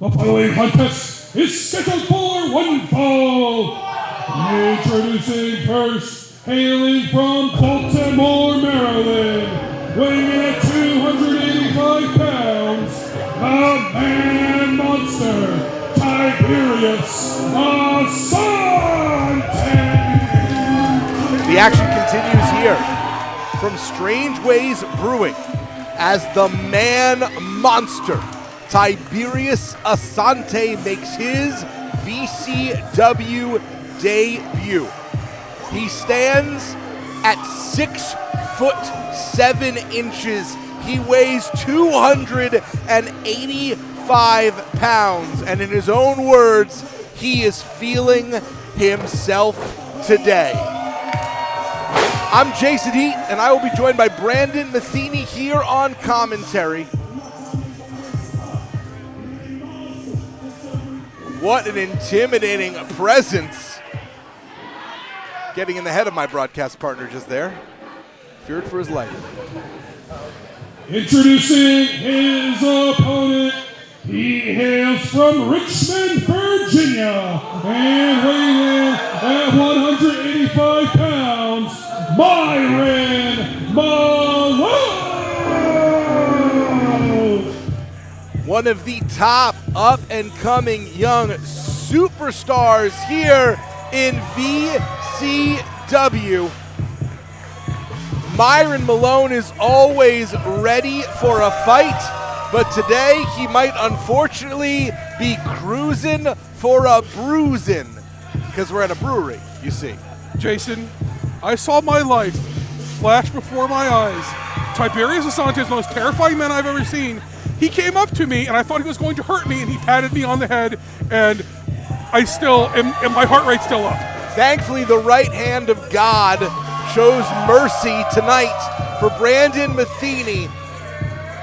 The following contest is scheduled for one fall. Introducing first, hailing from Baltimore, Maryland, weighing in at 285 pounds, the man monster, Tiberius Asante. The action continues here from Strangeways Brewing as the man monster, Tiberius Asante, makes his VCW debut. He stands at 6'7". He weighs 285 pounds, and in his own words, he is feeling himself today. I'm Jason Heat, and I will be joined by Brandon Metheny here on commentary. What an intimidating presence. Getting in the head of my broadcast partner just there. Feared for his life. Introducing his opponent, he hails from Richmond, Virginia, and weighing in at 185 pounds, Myron Malone! One of the top up-and-coming young superstars here in VCW. Myron Malone is always ready for a fight, but today he might unfortunately be cruising for a bruising, because we're at a brewery, you see. Jason, I saw my life flash before my eyes. Tiberius Asante is the most terrifying man I've ever seen. He came up to me, and I thought he was going to hurt me, and he patted me on the head, and I still am, and my heart rate's still up. Thankfully, the right hand of God shows mercy tonight for Brandon Metheny.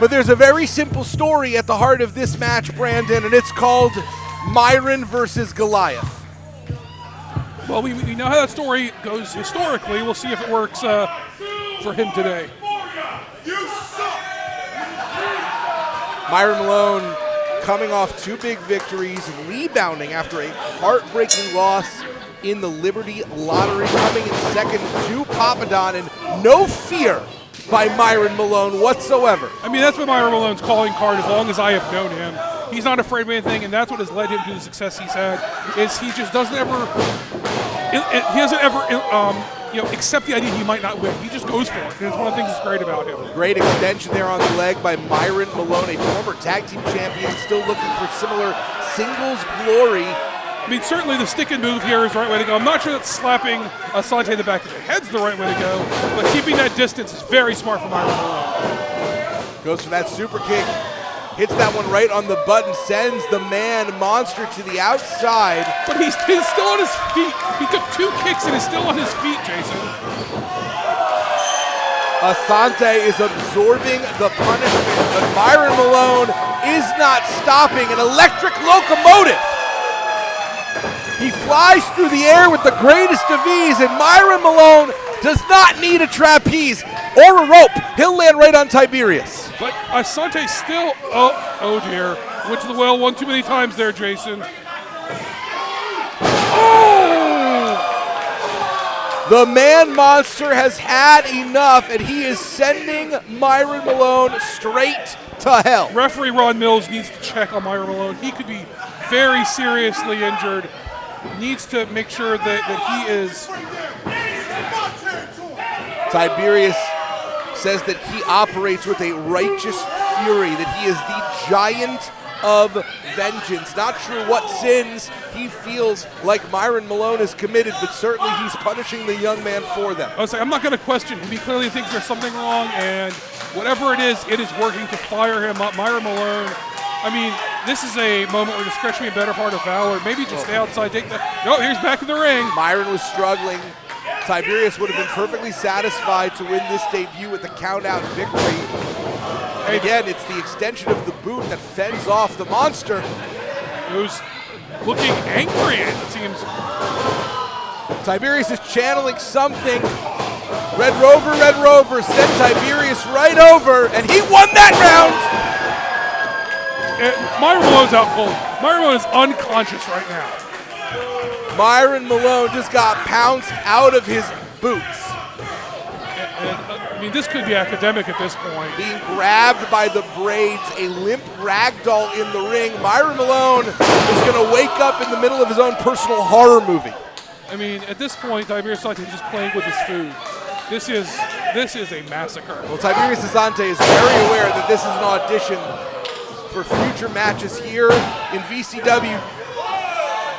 But there's a very simple story at the heart of this match, Brandon, and it's called Myron versus Goliath. Well, we know how that story goes historically. We'll see if it works for him today. Myron Malone coming off two big victories, rebounding after a heartbreaking loss in the Liberty Lottery, coming in second to Papadon, and no fear by Myron Malone whatsoever. I mean, that's been Myron Malone's calling card as long as I have known him. He's not afraid of anything, and that's what has led him to the success he's had, is he just doesn't ever, accept the idea he might not win. He just goes for it, and it's one of the things that's great about him. Great extension there on the leg by Myron Malone, a former tag team champion, still looking for similar singles glory. I mean, certainly the stick-and move here is the right way to go. I'm not sure that slapping Asante in the back of the head's the right way to go, but keeping that distance is very smart for Myron Malone. Goes for that super kick, hits that one right on the button, sends the man monster to the outside. But he's still on his feet. He took two kicks and is still on his feet, Jason. Asante is absorbing the punishment, but Myron Malone is not stopping. An electric locomotive. He flies through the air with the greatest of ease, and Myron Malone does not need a trapeze or a rope. He'll land right on Tiberius. But Asante still, oh dear, went to the well one too many times there, Jason. Oh! The man monster has had enough, and he is sending Myron Malone straight to hell. Referee Ron Mills needs to check on Myron Malone. He could be very seriously injured. Needs to make sure that he is. Tiberius says that he operates with a righteous fury, that he is the giant of vengeance. Not sure what sins he feels like Myron Malone is committed, but certainly he's punishing the young man for them. I was saying, I'm not going to question him. He clearly thinks there's something wrong, and whatever it is working to fire him up. Myron Malone, I mean, this is a moment where discretion be a better part of valor. Maybe just stay outside, take the. Oh, here's back in the ring. Myron was struggling. Tiberius would have been perfectly satisfied to win this debut with a count-out victory. And again, it's the extension of the boot that fends off the monster. Who's looking angry, it seems. Tiberius is channeling something. Red Rover sent Tiberius right over, and he won that round. Myron Malone's out cold. Myron Malone is unconscious right now. Myron Malone just got pounced out of his boots. I mean, this could be academic at this point. Being grabbed by the braids, a limp ragdoll in the ring. Myron Malone is going to wake up in the middle of his own personal horror movie. I mean, at this point, Tiberius Asante is just playing with his food. This is a massacre. Well, Tiberius Asante is very aware that this is an audition for future matches here in VCW.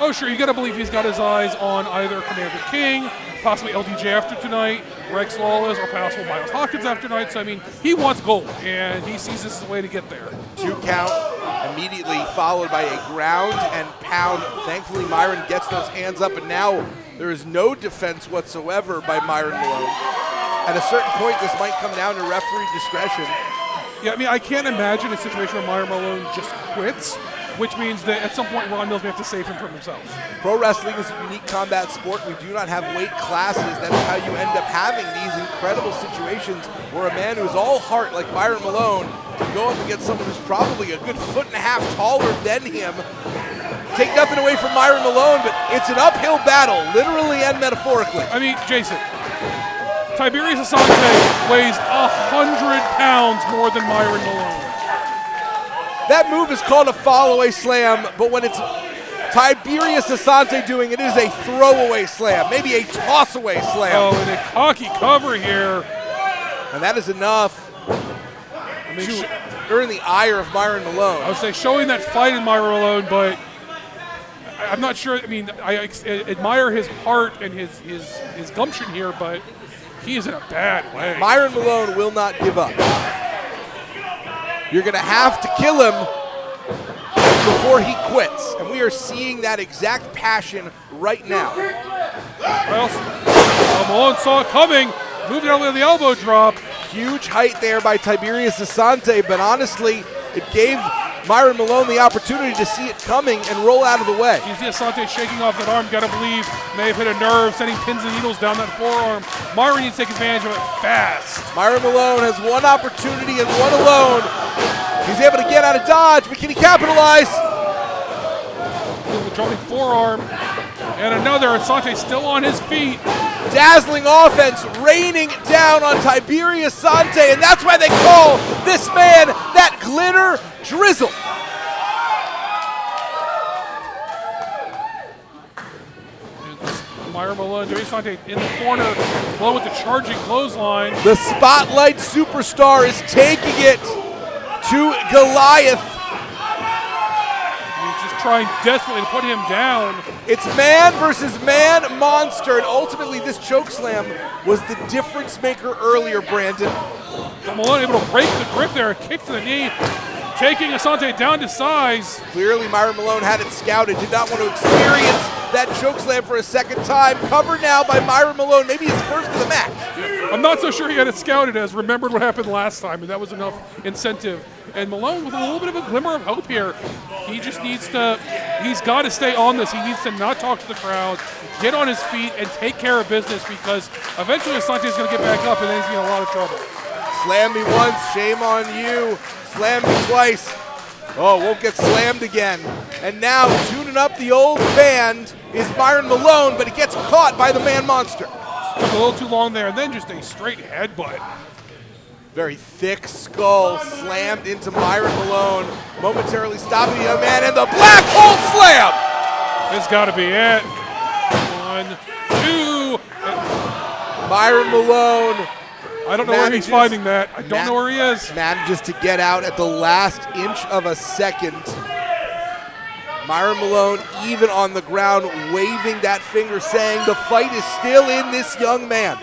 Oh, sure, you got to believe he's got his eyes on either Commander King, possibly LDJ after tonight, Rex Lawless, or possible Miles Hawkins after tonight. So, I mean, he wants gold, and he sees this as a way to get there. 2 count, immediately followed by a ground and pound. Thankfully, Myron gets those hands up, and now there is no defense whatsoever by Myron Malone. At a certain point, this might come down to referee discretion. Yeah, I mean, I can't imagine a situation where Myron Malone just quits, which means that at some point Ron Mills may have to save him from himself. Pro wrestling is a unique combat sport. We do not have weight classes. That is how you end up having these incredible situations where a man who's all heart like Myron Malone can go up against someone who's probably a good 1.5 feet taller than him. Take nothing away from Myron Malone, but it's an uphill battle, literally and metaphorically. I mean, Jason, Tiberius Asante weighs 100 pounds more than Myron Malone. That move is called a fall-away slam, but when it's Tiberius Asante doing it, it is a throwaway slam, maybe a toss-away slam. Oh, and a cocky cover here. And that is enough to earn the ire of Myron Malone. I would say showing that fight in Myron Malone, but I'm not sure. I mean, I admire his heart and his gumption here, but he is in a bad way. Myron Malone will not give up. You're going to have to kill him before he quits. And we are seeing that exact passion right now. Malone saw it coming, moving over to the elbow drop. Huge height there by Tiberius Asante, but honestly, it gave Myron Malone the opportunity to see it coming and roll out of the way. You see Asante shaking off that arm, gotta believe, may have hit a nerve, sending pins and needles down that forearm. Myron needs to take advantage of it fast. Myron Malone has one opportunity and one alone. He's able to get out of dodge, but can he capitalize? Jumping forearm, and another. Asante still on his feet. Dazzling offense raining down on Tiberius Asante, and that's why they call this man that glitter drizzle. Myron Malone, Tiberius Asante in the corner, Malone with the charging clothesline. The Spotlight Superstar is taking it to Goliath. He's just trying desperately to put him down. It's man versus man monster, and ultimately this chokeslam was the difference maker earlier, Brandon. But Malone able to break the grip there, a kick to the knee, taking Asante down to size. Clearly Myron Malone had it scouted, did not want to experience that chokeslam for a second time. Covered now by Myron Malone, maybe his first of the match. I'm not so sure he had it scouted as remembered what happened last time, and that was enough incentive. And Malone with a little bit of a glimmer of hope here. He just needs to, he's got to stay on this. He needs to not talk to the crowd, get on his feet, and take care of business, because eventually Asante is going to get back up, and then he's in a lot of trouble. Slam me once, shame on you. Slam me twice. Oh, won't get slammed again. And now tuning up the old band is Myron Malone, but he gets caught by the man monster. Took a little too long there, and then just a straight headbutt. Very thick skull slammed into Myron Malone, momentarily stopping the young man, and the black hole slam! This got to be it. 1, 2. Myron Malone. I don't know where he's finding that. I don't know where he is. Manages to get out at the last inch of a second. Myron Malone even on the ground, waving that finger, saying the fight is still in this young man.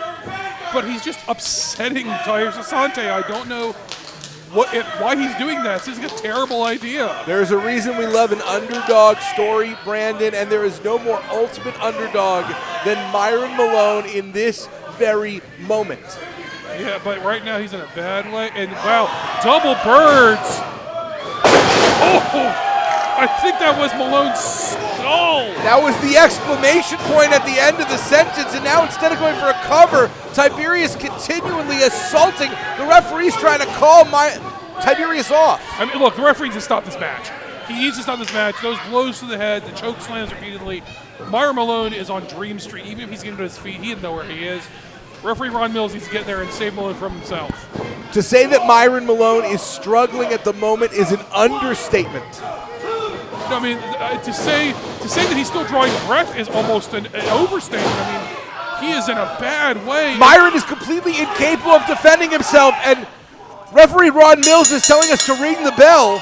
But he's just upsetting Tiberius Asante. I don't know why he's doing this. This is a terrible idea. There's a reason we love an underdog story, Brandon, and there is no more ultimate underdog than Myron Malone in this very moment. Yeah, but right now he's in a bad way. And wow, double birds. Oh, I think that was Malone's skull. That was the exclamation point at the end of the sentence, and now instead of going for a cover, Tiberius continually assaulting. The referee's trying to call Tiberius off. I mean, look, the referee needs to stop this match. He needs to stop this match. Those blows to the head, the choke slams repeatedly. Myron Malone is on Dream Street. Even if he's getting to his feet, he doesn't know where he is. Referee Ron Mills needs to get there and save Malone from himself. To say that Myron Malone is struggling at the moment is an understatement. I mean, to say that he's still drawing breath is almost an overstatement. I mean, he is in a bad way. Myron is completely incapable of defending himself, and referee Ron Mills is telling us to ring the bell.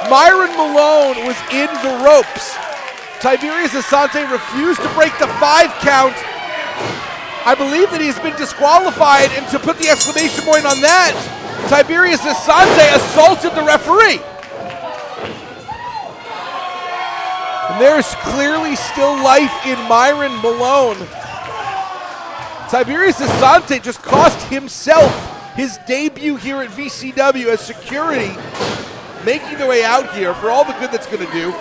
Myron Malone was in the ropes. Tiberius Asante refused to break the 5 count. I believe that he's been disqualified, and to put the exclamation point on that, Tiberius Asante assaulted the referee. And there's clearly still life in Myron Malone. Tiberius Asante just cost himself his debut here at VCW as security, making their way out here for all the good that's going to do.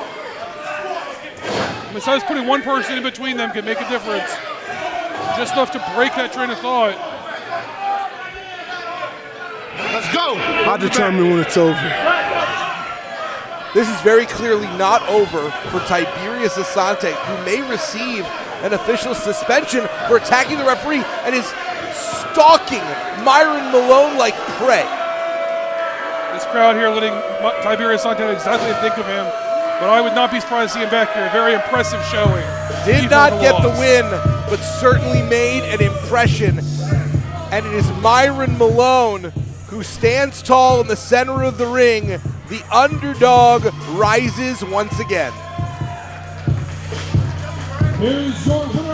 Besides, putting one person in between them can make a difference. Just enough to break that train of thought. Let's go. I determine when it's over. This is very clearly not over for Tiberius Asante, who may receive an official suspension for attacking the referee and is stalking Myron Malone like prey. This crowd here letting Tiberius Asante know exactly what to think of him, but I would not be surprised to see him back here. Very impressive showing. Did not get the win, but certainly made an impression. And it is Myron Malone who stands tall in the center of the ring. The underdog rises once again. Here's your winner